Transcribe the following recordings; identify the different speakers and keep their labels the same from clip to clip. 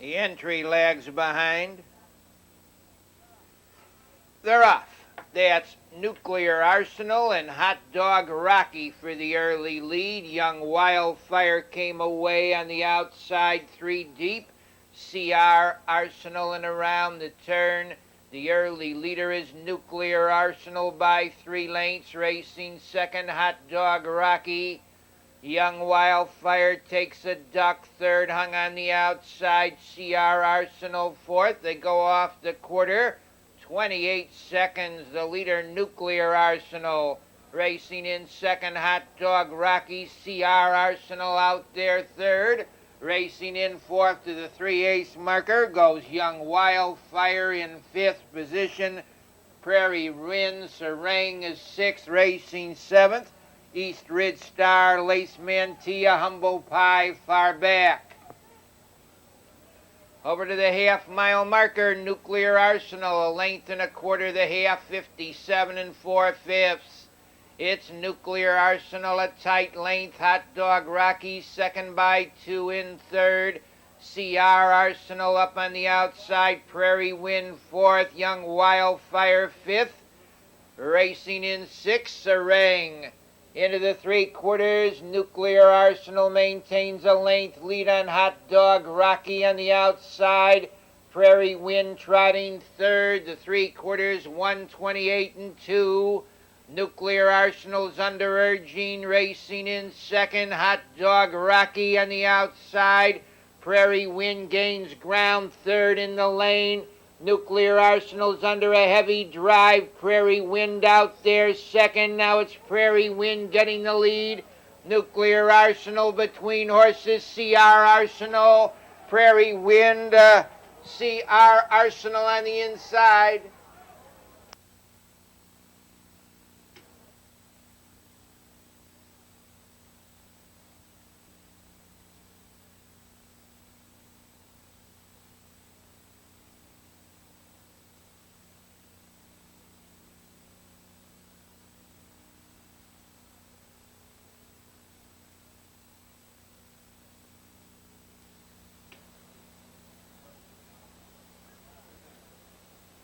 Speaker 1: The entry lags behind. They're off. That's Nuclear Arsenal and Hot Dog Rocky for the early lead. Young Wildfire came away on the outside, 3 deep. CR Arsenal and around the turn. The early leader is Nuclear Arsenal by 3 lengths. Racing second, Hot Dog Rocky. Young Wildfire takes a duck, third, hung on the outside. CR Arsenal fourth. They go off the quarter. 28 seconds. The leader, Nuclear Arsenal. Racing in second, Hot Dog Rocky. CR Arsenal out there third. Racing in fourth to the 3/8 marker goes Young Wildfire in fifth position. Prairie Wind, Serang is sixth, racing seventh. East Ridge Star, Lace Mantilla, Humble Pie far back. Over to the half-mile marker, Nuclear Arsenal, a length and a quarter the half, 57 4/5. It's Nuclear Arsenal, a tight length. Hot Dog Rocky, second by 2 in third. CR Arsenal up on the outside. Prairie Wind fourth. Young Wildfire fifth. Racing in sixth, Serang. Into the 3/4, Nuclear Arsenal maintains a length lead on Hot Dog Rocky on the outside. Prairie Wind trotting third. The 3/4, 128 and 2. Nuclear Arsenal's under urging, racing in second. Hot Dog Rocky on the outside. Prairie Wind gains ground third in the lane. Nuclear Arsenal's under a heavy drive. Prairie Wind out there second. Now it's Prairie Wind getting the lead. Nuclear Arsenal between horses. CR Arsenal. Prairie Wind. CR Arsenal on the inside.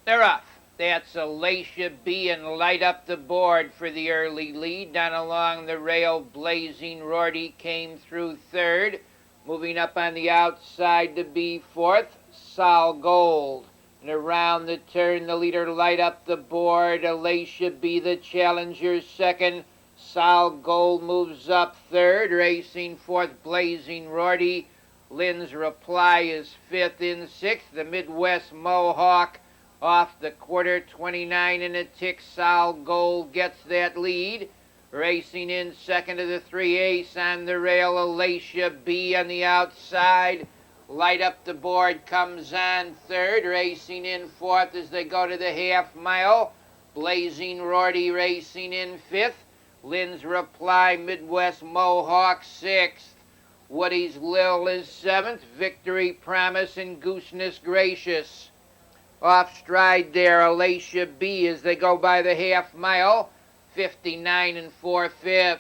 Speaker 1: They're off. That's Alacia B and Light Up the Board for the early lead. Down along the rail, Blazing Rorty came through third. Moving up on the outside to be fourth, Sol Gold. And around the turn, the leader, Light Up the Board. Alacia B, the challenger, second. Sol Gold moves up third. Racing fourth, Blazing Rorty. Lynn's Reply is fifth in sixth. The Midwest Mohawk off the quarter, 29 and a tick. Sol Gold gets that lead. Racing in second to the 3/8 on the rail, Alacia B on the outside. Light Up the Board comes on third. Racing in fourth as they go to the half mile. Blazing Rorty racing in fifth. Lynn's Reply, Midwest Mohawk sixth. Woody's Lil is seventh. Victory Promise and Gooseness Gracious off stride there. Alacia B as they go by the half mile, 59 and 4/5.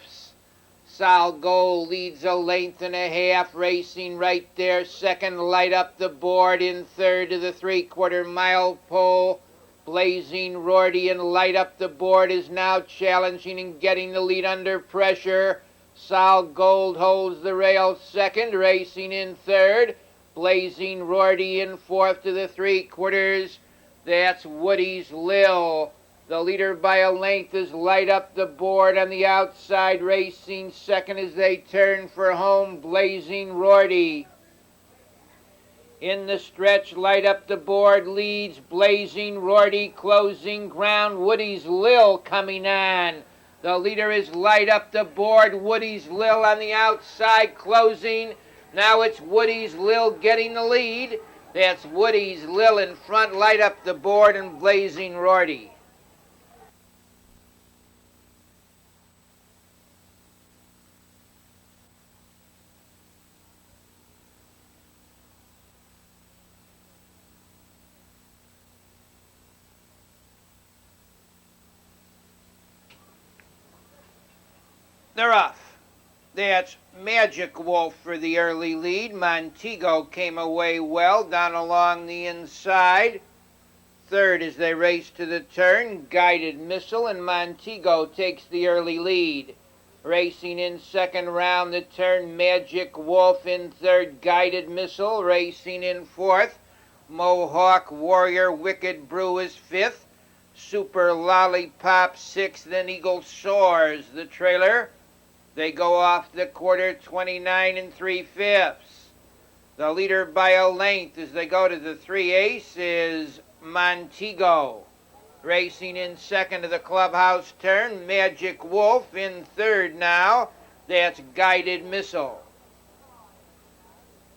Speaker 1: Sol Gold leads a length and a half, racing right there second. Light Up the Board in third to the 3/4 mile pole. Blazing Rorty and Light Up the Board is now challenging and getting the lead under pressure. Sol Gold holds the rail second, racing in third. Blazing Rorty in fourth to the 3/4. That's Woody's Lil. The leader by a length is Light Up the Board on the outside, racing second as they turn for home, Blazing Rorty. In the stretch, Light Up the Board leads. Blazing Rorty closing ground. Woody's Lil coming on. The leader is Light Up the Board. Woody's Lil on the outside closing. Now it's Woody's Lil getting the lead. That's Woody's Lil in front, Light Up the Board, and Blazing Rorty. They're off. That's Magic Wolf for the early lead. Montego came away well down along the inside. Third as they race to the turn, Guided Missile, and Montego takes the early lead. Racing in second round the turn, Magic Wolf in third, Guided Missile. Racing in fourth, Mohawk Warrior Wicked Brew is fifth. Super Lollipop sixth, then Eagle Soars the trailer. They go off the quarter 29 3/5. The leader by a length as they go to the 3/8 is Montego. Racing in second to the clubhouse turn, Magic Wolf. In third now, that's Guided Missile.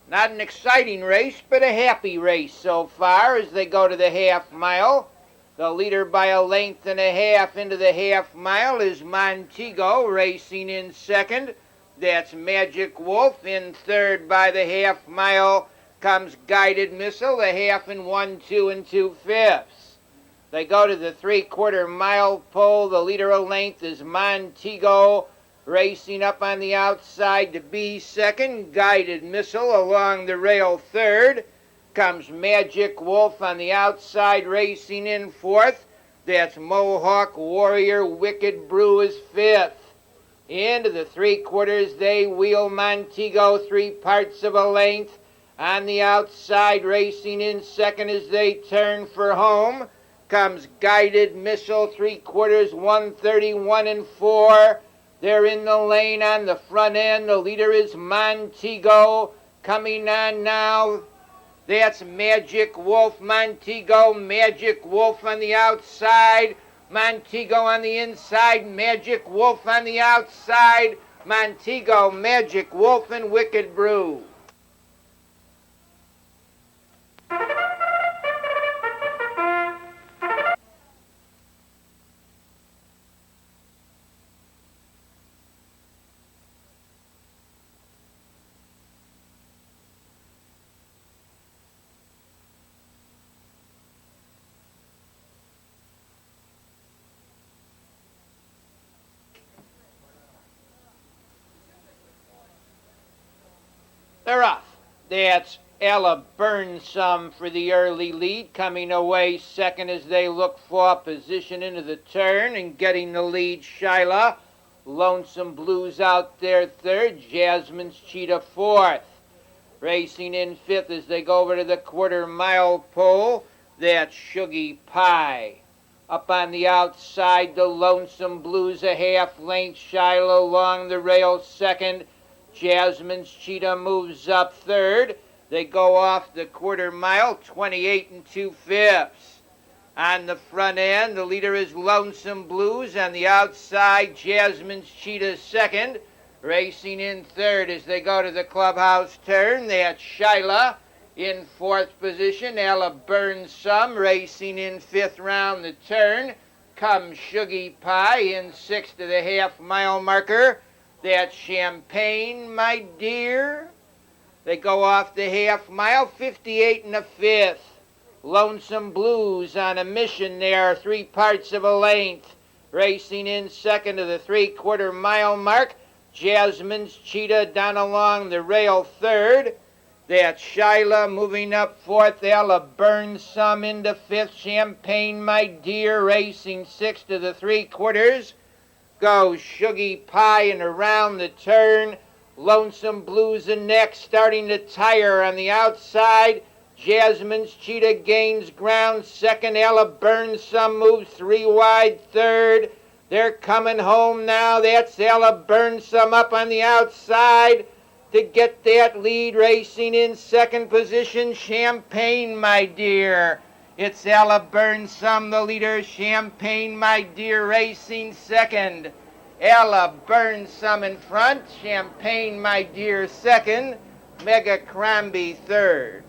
Speaker 1: Not an exciting race, but a happy race so far as they go to the half mile. The leader by a length and a half into the half mile is Montego. Racing in second, that's Magic Wolf. In third by the half mile comes Guided Missile, the half in 1 2 2/5. They go to the 3/4 mile pole. The leader a length is Montego. Racing up on the outside to be second, Guided Missile along the rail third. Comes Magic Wolf on the outside racing in fourth. That's Mohawk Warrior Wicked Brew is fifth. Into the 3/4 they wheel Montego 3/4 of a length. On the outside racing in second as they turn for home comes Guided Missile 3/4 131 4. They're in the lane on the front end. The leader is Montego. Coming on now, that's Magic Wolf. Montego, Magic Wolf on the outside. Montego on the inside. Magic Wolf on the outside. Montego, Magic Wolf, and Wicked Brew. They're off. That's Ella Burnsome for the early lead, coming away second as they look for position into the turn and getting the lead. Shyla, Lonesome Blues out there third, Jasmine's Cheetah fourth. Racing in fifth as they go over to the 1/4 mile pole, that's Shuggy Pie. Up on the outside, the Lonesome Blues a half length. Shyla along the rail second. Jasmine's Cheetah moves up third. They go off the 1/4 mile, 28 2/5. On the front end, the leader is Lonesome Blues. On the outside, Jasmine's Cheetah second. Racing in third as they go to the clubhouse turn, that's Shyla. In fourth position, Ella Burnsome. Racing in fifth round the turn comes Shuggy Pie. In sixth to the half mile marker, that's Champagne, my dear. They go off the half mile, 58 1/5. Lonesome Blues on a mission there, 3/4 of a length. Racing in second to the 3/4 mile mark, Jasmine's Cheetah down along the rail third. That's Shyla moving up fourth. Ella Burnsome into fifth. Champagne, my dear, racing sixth to the 3/4. Goes Shuggy Pie and around the turn. Lonesome Blues and next, starting to tire on the outside. Jasmine's Cheetah gains ground second. Ella Burnsome moves 3 wide third. They're coming home now. That's Ella Burnsome up on the outside to get that lead. Racing in second position, Champagne, my dear. It's Ella Burnsome, the leader. Champagne, my dear, racing second. Ella Burnsome in front. Champagne, my dear, second. Mega Crombie third.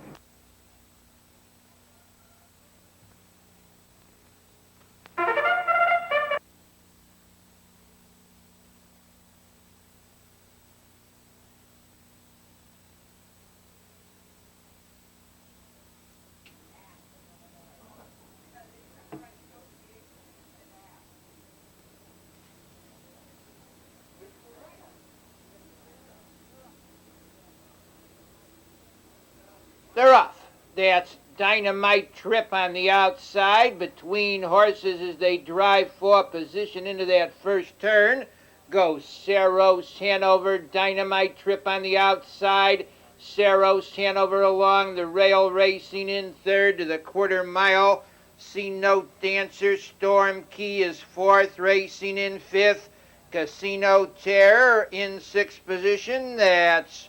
Speaker 1: They're off. That's Dynamite Trip on the outside between horses as they drive for position into that first turn. Goes Saros Hanover, Dynamite Trip on the outside. Saros Hanover along the rail racing in third to the quarter mile. See Note Dancer, Storm Key is fourth, racing in fifth. Casino Terror in sixth position. That's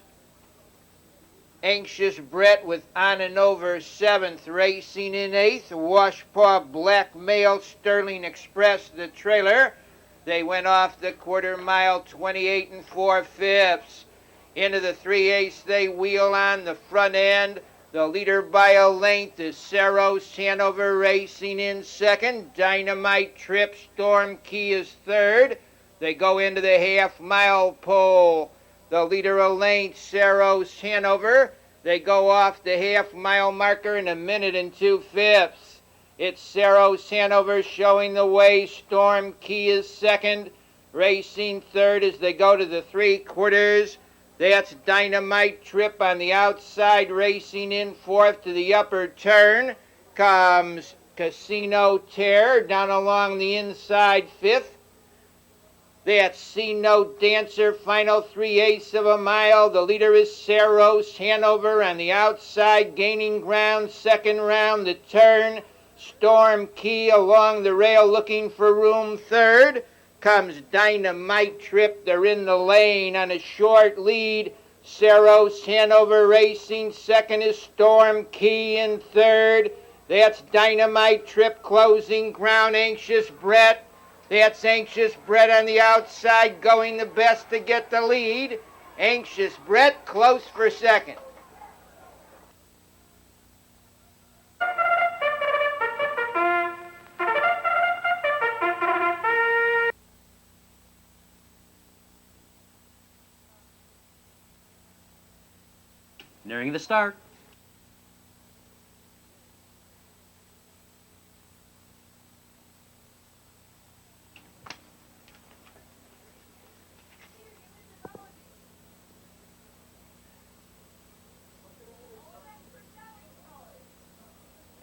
Speaker 1: Anxious Brett with On and Over seventh, racing in eighth. Washpaw Blackmail, Sterling Express, the trailer. They went off the quarter mile, 28 and 4/5. Into the 3/8 they wheel on the front end. The leader by a length is Saros Hanover, racing in second. Dynamite Trip, Storm Key is third. They go into the half-mile pole. The leader a length, Saros Hanover. They go off the half-mile marker in 1 and 2/5. It's Saros Hanover showing the way. Storm Key is second. Racing third as they go to the 3/4. That's Dynamite Trip on the outside, racing in fourth to the upper turn. Comes Casino Terror down along the inside fifth. That's C-Note Dancer, final 3/8 of a mile. The leader is Saros Hanover on the outside, gaining ground, second round the turn. Storm Key along the rail looking for room, third. Comes Dynamite Trip, they're in the lane on a short lead. Saros Hanover racing, second is Storm Key in third. That's Dynamite Trip closing ground, Anxious Brett. That's Anxious Brett on the outside, going the best to get the lead. Anxious Brett close for second.
Speaker 2: Nearing the start.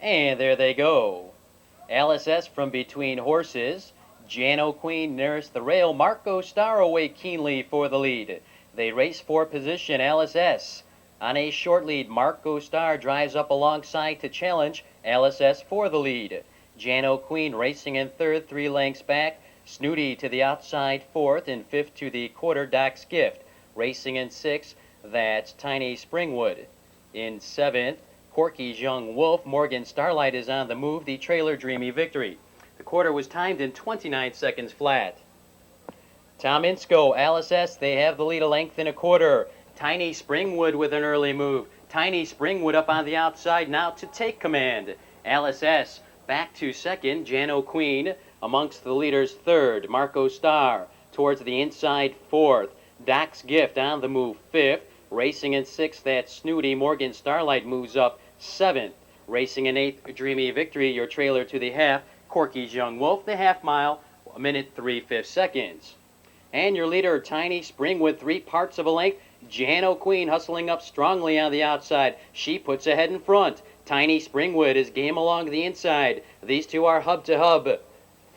Speaker 2: And there they go. LSS from between horses. Jano Queen nearest the rail. Marco Star away keenly for the lead. They race for position. LSS on a short lead. Marco Star drives up alongside to challenge LSS for the lead. Jano Queen racing in third, 3 lengths back. Snooty to the outside fourth, and fifth to the quarter. Doc's Gift racing in sixth. That's Tiny Springwood. In seventh, Corky's Young Wolf. Morgan Starlight is on the move. The trailer Dreamy Victory. The quarter was timed in 29 seconds flat. Tom Insko, LSS, they have the lead a length and a quarter. Tiny Springwood with an early move. Tiny Springwood up on the outside now to take command. LSS back to second. Jano Queen amongst the leaders third. Marco Star towards the inside fourth. Doc's Gift on the move fifth. Racing in sixth, that's Snooty. Morgan Starlight moves up seventh. Racing in eighth, Dreamy Victory, your trailer to the half. Corky's Young Wolf, the half mile, 1:03 seconds. And your leader, Tiny Springwood, 3 parts of a length. Jano Queen hustling up strongly on the outside. She puts ahead in front. Tiny Springwood is game along the inside. These two are hub to hub.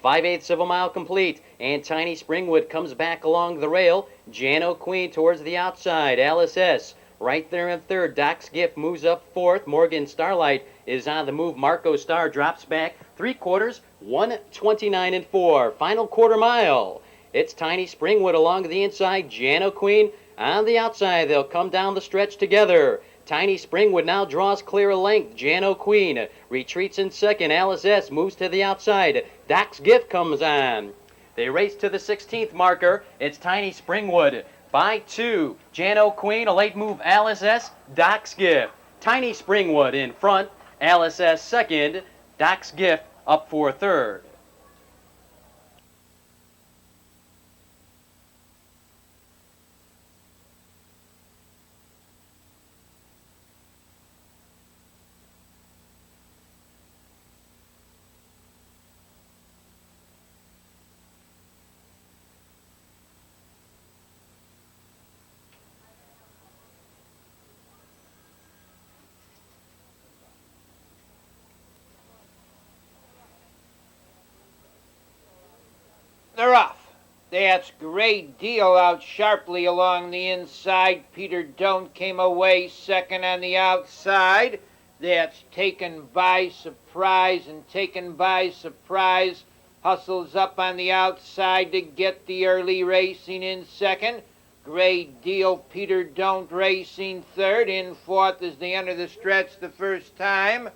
Speaker 2: 5/8 of a mile complete, and Tiny Springwood comes back along the rail. Jano Queen towards the outside. LSS right there in third. Doc's Gift moves up fourth. Morgan Starlight is on the move. Marco Star drops back 3/4, 1:29 and 4. Final quarter mile. It's Tiny Springwood along the inside. Jano Queen on the outside. They'll come down the stretch together. Tiny Springwood now draws clear a length. Jano Queen retreats in second. LSS moves to the outside. Doc's Gift comes on. They race to the 16th marker. It's Tiny Springwood by 2. Jano Queen, a late move. LSS, Doc's Gift. Tiny Springwood in front. LSS second. Doc's Gift up for third.
Speaker 1: They're off. That's Great Deal out sharply along the inside. Peter Don't came away second on the outside. That's Taken by Surprise, and Taken by Surprise hustles up on the outside to get the early racing in second. Great Deal, Peter Don't racing third. In fourth as they enter the stretch the first time.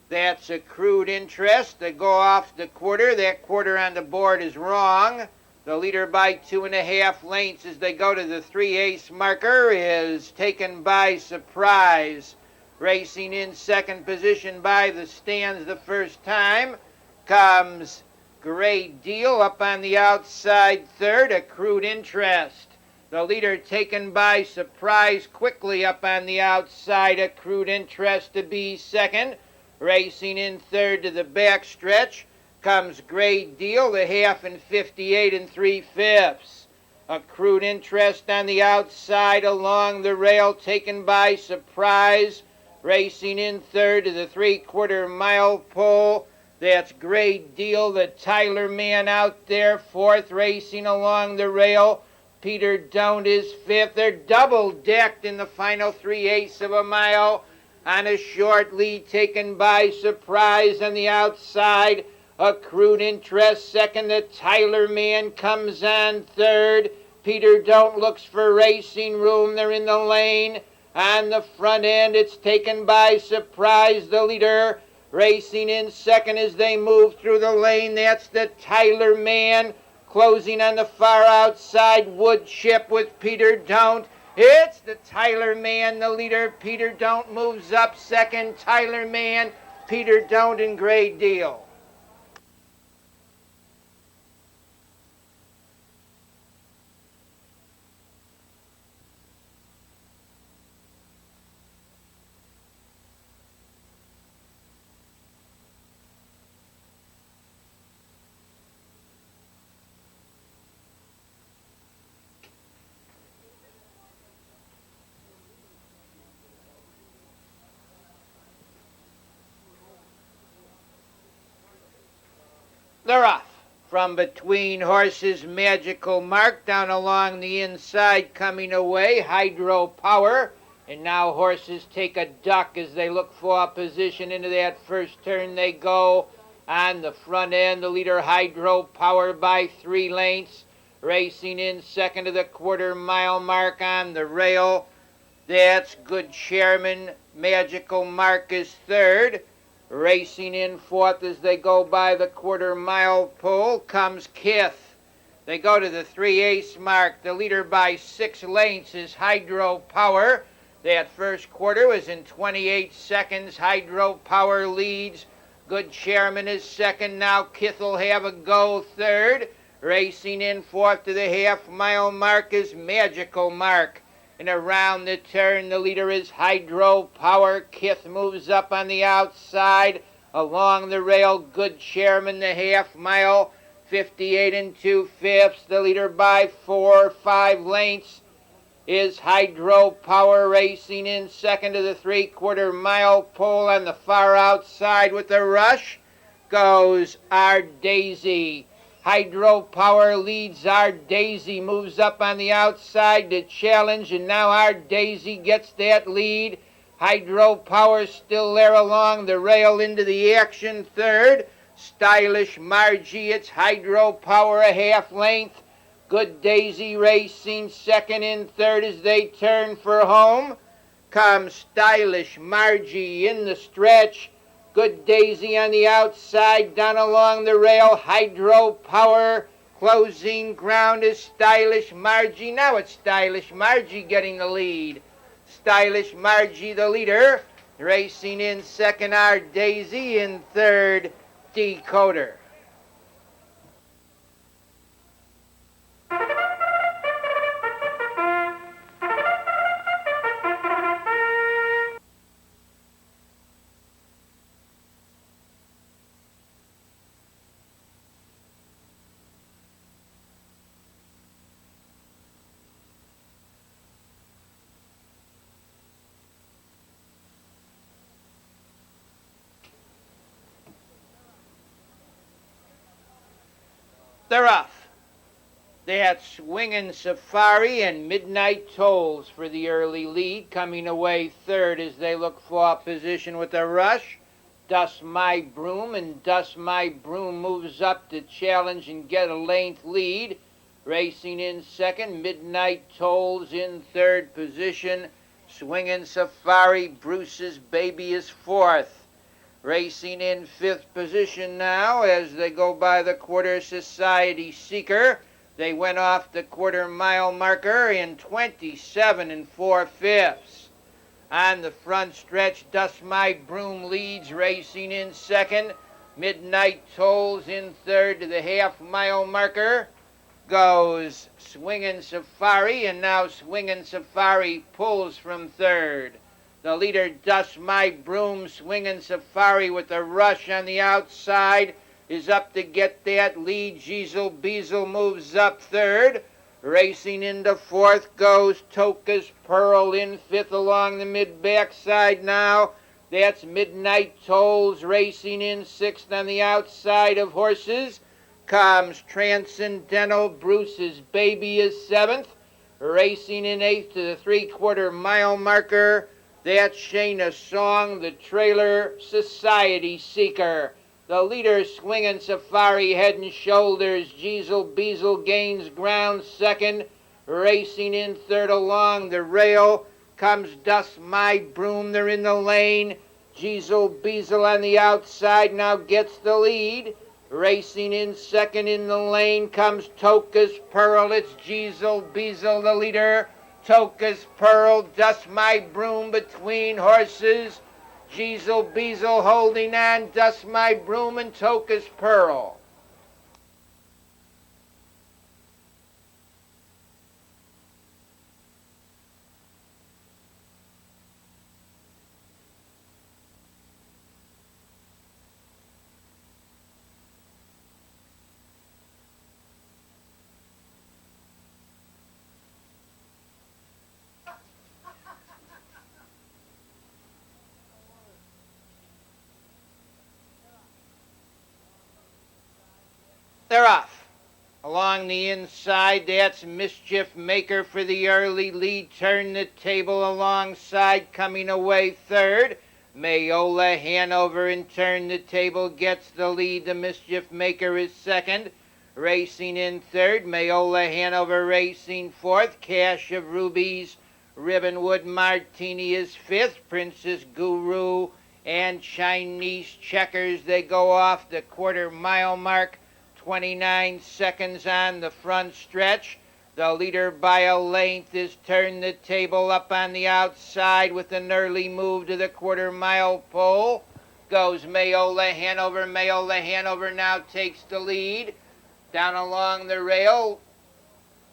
Speaker 1: That's Accrued Interest. They go off the quarter. That quarter on the board is wrong. The leader by 2.5 lengths as they go to the 3/8 marker is Taken by Surprise. Racing in second position by the stands the first time comes Great Deal. Up on the outside third, Accrued Interest. The leader Taken by Surprise quickly up on the outside. Accrued Interest to be second. Racing in third to the back stretch comes Great Deal, the half in 58 3/5. Accrued Interest on the outside along the rail, Taken by Surprise. Racing in third to the 3/4 mile pole. That's Great Deal, the Tyler man out there. Fourth, racing along the rail. Peter Don't is fifth. They're double decked in the final 3/8 of a mile. On a short lead, Taken by Surprise on the outside. Accrued Interest second. The Tyler man comes on third. Peter Don't looks for racing room. They're in the lane. On the front end, it's Taken by Surprise, the leader. Racing in second as they move through the lane. That's the Tyler man. Closing on the far outside, Wood Chip with Peter Don't. It's the Tyler man, the leader. Peter Don't moves up second. Tyler man, Peter Don't, and Great Deal. They're off. From between horses, Magical Mark down along the inside coming away, Hydro Power. And now horses take a duck as they look for a position into that first turn. They go on the front end. The leader, Hydro Power, by 3 lengths. Racing in second to the 1/4 mile mark on the rail. That's Good Chairman. Magical Mark is third. Racing in fourth as they go by the 1/4 mile pole comes Kith. They go to the 3/8 mark. The leader by 6 lengths is Hydro Power. That first quarter was in 28 seconds. Hydro Power leads. Good Chairman is second. Now Kith will have a go third. Racing in fourth to the half-mile mark is Magical Mark. And around the turn, the leader is Hydro Power. Kith moves up on the outside. Along the rail, Good Chairman, the half-mile, 58 2/5. The leader by 4 or 5 lengths is Hydro Power. Racing in second to the 3/4 mile pole on the far outside with a rush goes Our Daisy. Hydro Power leads. Our Daisy moves up on the outside to challenge, and now Our Daisy gets that lead. Hydro Power still there along the rail into the action third. Stylish Margie, it's Hydro Power a half length. Good Daisy racing second and third as they turn for home. Comes Stylish Margie in the stretch. Good Daisy on the outside, down along the rail. Hydro Power closing ground is Stylish Margie. Now it's Stylish Margie getting the lead. Stylish Margie the leader. Racing in second, Our Daisy. In third, Decoder. They're off. They had Swingin' Safari and Midnight Tolls for the early lead, coming away third as they look for position with a rush. Dust My Broom, and Dust My Broom moves up to challenge and get a length lead. Racing in second, Midnight Tolls in third position. Swingin' Safari, Bruce's Baby is fourth. Racing in fifth position now as they go by the Quarter Society Seeker. They went off the quarter-mile marker in 27 4/5. On the front stretch, Dust My Broom leads, racing in second. Midnight Tolls in third. To the half-mile marker goes Swingin' Safari, and now Swingin' Safari pulls from third. The leader, Dust My Broom, Swingin' Safari with a rush on the outside, is up to get that lead. Jeezel Beezel moves up third. Racing into fourth goes Toka's Pearl in fifth along the mid-backside now. That's Midnight Tolls racing in sixth on the outside of horses. Comes Transcendental, Bruce's Baby is seventh. Racing in eighth to the three-quarter-mile marker. That's Shayna Song, the trailer Society Seeker. The leader, Swingin' Safari, head and shoulders. Jeezel Beezel gains ground second. Racing in third along the rail comes Dust My Broom. They're in the lane. Jeezel Beezel on the outside now gets the lead. Racing in second in the lane comes Toka's Pearl. It's Jeezel Beezel, the leader. Toka's Pearl, Dust My Broom between horses. Jeezel Beezel holding on, Dust My Broom, and Toka's Pearl. They're off. Along the inside, that's Mischief Maker for the early lead. Turn the table alongside, coming away third. Mayola Hanover and Turn the Table gets the lead. The Mischief Maker is second. Racing in third, Mayola Hanover racing fourth. Cache of Rubies, Ribbonwood Martini is fifth. Princess Guru and Chinese Checkers, they go off the quarter-mile mark. 29 seconds on the front stretch. The leader by a length is Turn the Table up on the outside with an early move to the quarter-mile pole. Goes Mayola Hanover. Mayola Hanover now takes the lead. Down along the rail,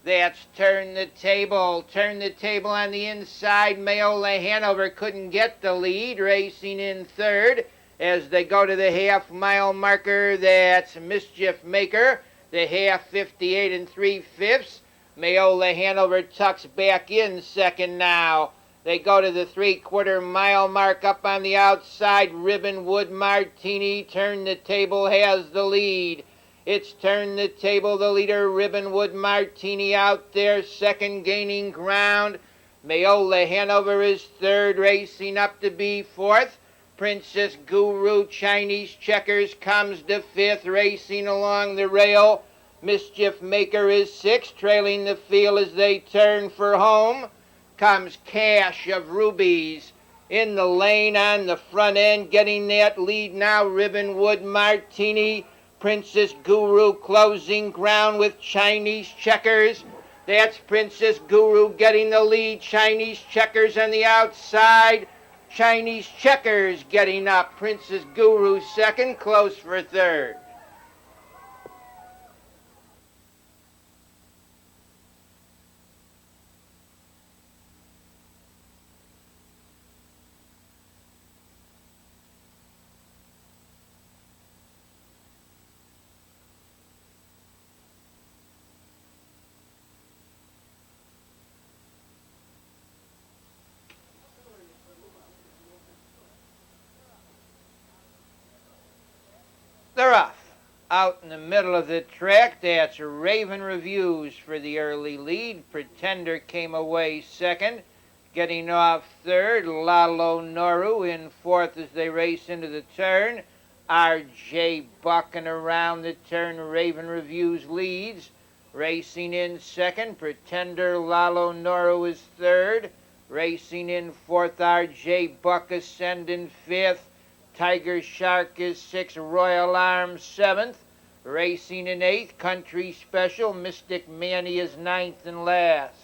Speaker 1: that's Turn the Table. Turn the Table on the inside. Mayola Hanover couldn't get the lead. Racing in third. As they go to the half-mile marker, that's Mischief Maker. The half 58 3/5. Mayola Hanover tucks back in second now. They go to the three-quarter-mile mark up on the outside. Ribbonwood Martini, Turn the Table has the lead. It's Turn the Table, the leader, Ribbonwood Martini out there, second gaining ground. Mayola Hanover is third, racing up to be fourth. Princess Guru, Chinese Checkers comes to fifth, racing along the rail. Mischief Maker is sixth, trailing the field as they turn for home. Comes Cache of Rubies in the lane on the front end, getting that lead now. Ribbonwood Martini, Princess Guru closing ground with Chinese Checkers. That's Princess Guru getting the lead. Chinese Checkers on the outside. Chinese Checkers getting up. Princess Guru second, close for third. They're off. Out in the middle of the track, that's Raven Reviews for the early lead. Pretender came away second. Getting off third, Lalo Noru in fourth as they race into the turn. R.J. Bucking around the turn, Raven Reviews leads. Racing in second, Pretender, Lalo Noru is third. Racing in fourth, R.J. Buck ascending fifth. Tiger Shark is sixth, Royal Arm seventh. Racing in eighth, Country Special, Mystic Manny is ninth and last.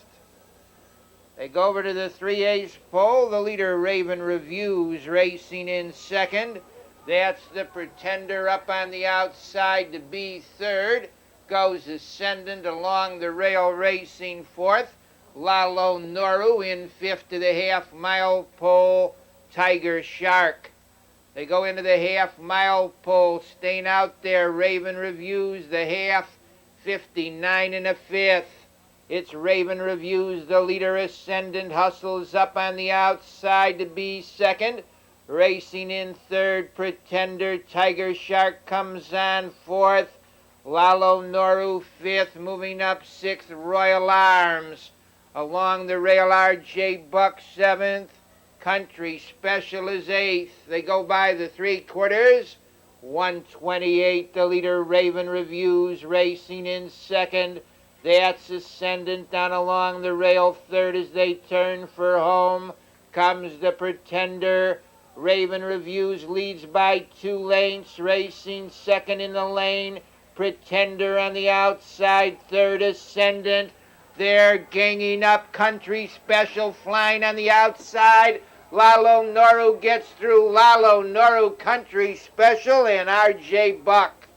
Speaker 1: They go over to the 3/8 pole. The leader, Raven Reviews, racing in second. That's the Pretender up on the outside to be third. Goes ascendant along the rail, racing fourth. Lalo Noru in fifth to the half-mile pole, Tiger Shark. They go into the half-mile pole, staying out there, Raven Reviews, the half, 59 and a fifth. It's Raven Reviews, the leader, ascendant, hustles up on the outside to be second. Racing in third, Pretender, Tiger Shark comes on fourth. Lalo Noru fifth, moving up sixth, Royal Arms. Along the rail, R.J. Buck seventh. Country Special is eighth. They go by the 3/4. 128, the leader, Raven Reviews, racing in second. That's ascendant down along the rail, third as they turn for home. Comes the Pretender. Raven Reviews leads by 2 lengths, racing second in the lane. Pretender on the outside, third ascendant. They're ganging up, Country Special flying on the outside. Lalo Noru gets through. Lalo Noru, Country Special, and R.J. Buck.